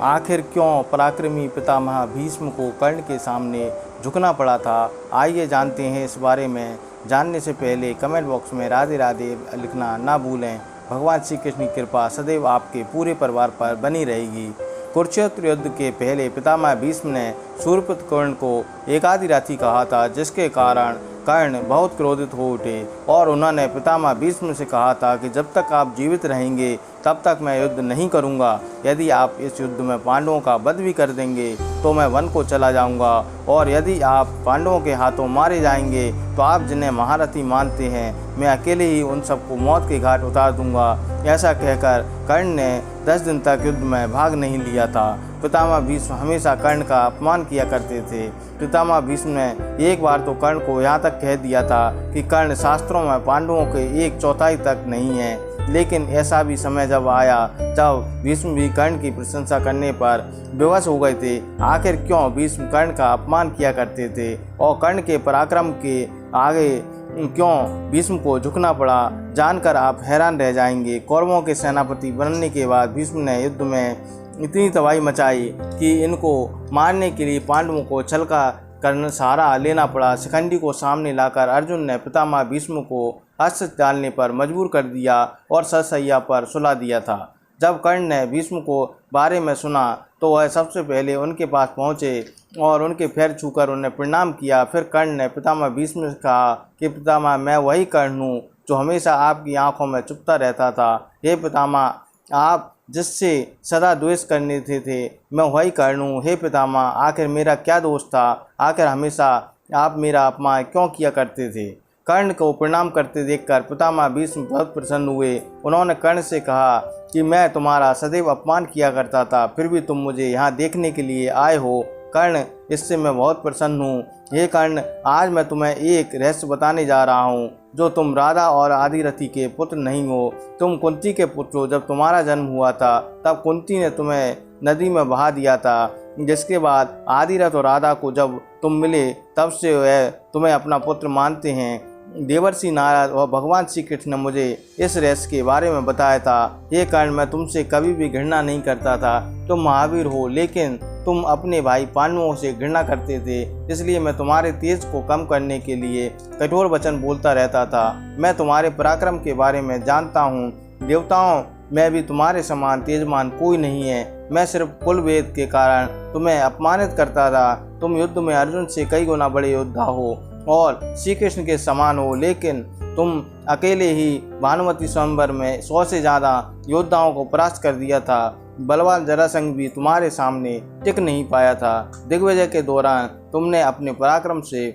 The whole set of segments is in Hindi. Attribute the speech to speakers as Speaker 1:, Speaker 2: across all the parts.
Speaker 1: आखिर क्यों पराक्रमी पितामह भीष्म को कर्ण के सामने झुकना पड़ा था, आइए जानते हैं इस बारे में। जानने से पहले कमेंट बॉक्स में राधे राधे लिखना ना भूलें। भगवान श्री कृष्ण की कृपा सदैव आपके पूरे परिवार पर बनी रहेगी। कुरुक्षेत्र युद्ध के पहले पितामह भीष्म ने सूर्यपुत्र कर्ण को एकाधिराथी कहा था, जिसके कारण कर्ण बहुत क्रोधित हो उठे और उन्होंने पितामह भीष्म से कहा था कि जब तक आप जीवित रहेंगे तब तक मैं युद्ध नहीं करूंगा। यदि आप इस युद्ध में पांडवों का वध भी कर देंगे तो मैं वन को चला जाऊंगा, और यदि आप पांडवों के हाथों मारे जाएंगे तो आप जिन्हें महारथी मानते हैं मैं अकेले ही उन सबको मौत के घाट उतार दूंगा। ऐसा कहकर कर्ण ने 10 दिन तक युद्ध में भाग नहीं लिया था। पितामह भीष्म हमेशा कर्ण का अपमान किया करते थे। पितामह भीष्म ने एक बार तो कर्ण को यहाँ तक कह दिया था कि कर्ण शास्त्रों में पांडवों के 1/4 तक नहीं है। लेकिन ऐसा भी समय जब आया जब भीष्म भी कर्ण की प्रशंसा करने पर बेबस हो गए थे। आखिर क्यों भीष्म कर्ण का अपमान किया करते थे और कर्ण के पराक्रम के आगे क्यों भीष्म को झुकना पड़ा, जानकर आप हैरान रह जाएंगे। कौरवों के सेनापति बनने के बाद भीष्म ने युद्ध में इतनी तबाही मचाई कि इनको मारने के लिए पांडवों को छल का करना सहारा लेना पड़ा। शिखंडी को सामने लाकर अर्जुन ने पितामह भीष्म को अस्त्र डालने पर मजबूर कर दिया और सतसैया पर सुला दिया था। जब कर्ण ने भीष्म को बारे में सुना तो वह सबसे पहले उनके पास पहुँचे और उनके पैर छूकर उन्हें प्रणाम किया। फिर कर्ण ने पितामह भीष्म से कहा कि पितामह, मैं वही कर्ण हूँ जो हमेशा आपकी आंखों में चुपता रहता था। हे पितामह, आप जिससे सदा द्वेष करने थे मैं वही कर्ण हूँ। हे पितामह, आखिर मेरा क्या दोष था? आखिर हमेशा आप मेरा अपमान क्यों किया करते थे? कर्ण को प्रणाम करते देखकर पितामह भीष्म बहुत प्रसन्न हुए। उन्होंने कर्ण से कहा कि मैं तुम्हारा सदैव अपमान किया करता था, फिर भी तुम मुझे यहाँ देखने के लिए आए हो। कर्ण, इससे मैं बहुत प्रसन्न हूँ। हे कर्ण, आज मैं तुम्हें एक रहस्य बताने जा रहा हूँ। जो तुम राधा और आदिरथी के पुत्र नहीं हो, तुम कुंती के पुत्र हो। जब तुम्हारा जन्म हुआ था तब कुंती ने तुम्हें नदी में बहा दिया था, जिसके बाद आदिरथ और राधा को जब तुम मिले तब से वह तुम्हें अपना पुत्र मानते हैं। देवर्षि नारद और भगवान श्री कृष्ण ने मुझे इस रहस्य के बारे में बताया था। ये कर्ण, मैं तुमसे कभी भी घृणा नहीं करता था। तुम महावीर हो, लेकिन तुम अपने भाई पांडवों से घृणा करते थे, इसलिए मैं तुम्हारे तेज को कम करने के लिए कठोर वचन बोलता रहता था। मैं तुम्हारे पराक्रम के बारे में जानता हूँ। देवताओं में भी तुम्हारे समान तेजमान कोई नहीं है। मैं सिर्फ कुल वेद के कारण तुम्हें अपमानित करता था। तुम युद्ध में अर्जुन से कई गुना बड़े योद्धा हो और श्री कृष्ण के समान हो, लेकिन तुम अकेले ही भानुमति स्वयंवर में 100 से ज़्यादा योद्धाओं को परास्त कर दिया था। बलवान जरासंध भी तुम्हारे सामने टिक नहीं पाया था। दिग्विजय के दौरान तुमने अपने पराक्रम से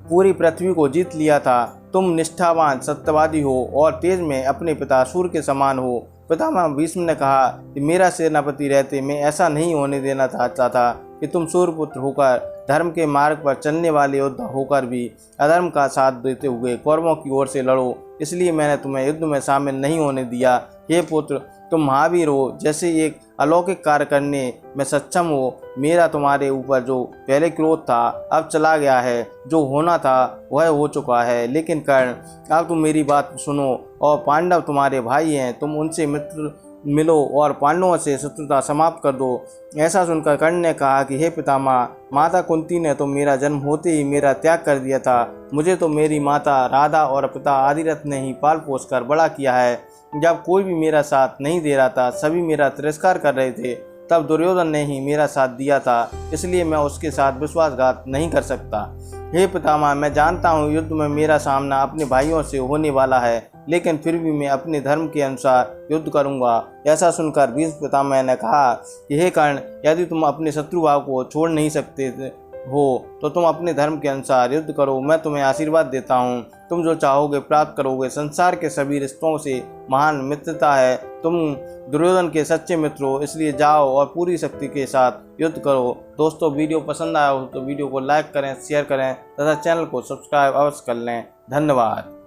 Speaker 1: पूरी पृथ्वी को जीत लिया था। तुम निष्ठावान, सत्यवादी हो और तेज में अपने पिता सूर्य के समान हो। पितामह भीष्म ने कहा कि मेरा सेनापति रहते मैं ऐसा नहीं होने देना चाहता था कि तुम सूर्यपुत्र होकर धर्म के मार्ग पर चलने वाले योद्धा होकर भी अधर्म का साथ देते हुए कौरवों की ओर से लड़ो, इसलिए मैंने तुम्हें युद्ध में शामिल नहीं होने दिया। हे पुत्र, तुम महावीर हो, जैसे एक अलौकिक कार्य करने में सक्षम हो। मेरा तुम्हारे ऊपर जो पहले क्रोध था अब चला गया है, जो होना था वह हो चुका है। लेकिन कर्ण, अब तुम मेरी बात सुनो और पांडव तुम्हारे भाई हैं, तुम उनसे मित्र मिलो और पांडवों से शत्रुता समाप्त कर दो। ऐसा सुनकर कर्ण ने कहा कि हे पितामह, माता कुंती ने तो मेरा जन्म होते ही मेरा त्याग कर दिया था। मुझे तो मेरी माता राधा और पिता आदिरथ ने ही पाल पोस कर बड़ा किया है। जब कोई भी मेरा साथ नहीं दे रहा था, सभी मेरा तिरस्कार कर रहे थे, तब दुर्योधन ने ही मेरा साथ दिया था, इसलिए मैं उसके साथ विश्वासघात नहीं कर सकता। हे पितामह, मैं जानता हूँ युद्ध में मेरा सामना अपने भाइयों से होने वाला है, लेकिन फिर भी मैं अपने धर्म के अनुसार युद्ध करूंगा। ऐसा सुनकर भीष्म पितामह ने कहा कि हे कर्ण, यदि तुम अपने शत्रुभाव को छोड़ नहीं सकते हो तो तुम अपने धर्म के अनुसार युद्ध करो। मैं तुम्हें आशीर्वाद देता हूँ, तुम जो चाहोगे प्राप्त करोगे। संसार के सभी रिश्तों से महान मित्रता है। तुम दुर्योधन के सच्चे मित्र हो, इसलिए जाओ और पूरी शक्ति के साथ युद्ध करो। दोस्तों, वीडियो पसंद आया हो तो वीडियो को लाइक करें, शेयर करें तथा चैनल को सब्सक्राइब अवश्य कर लें। धन्यवाद।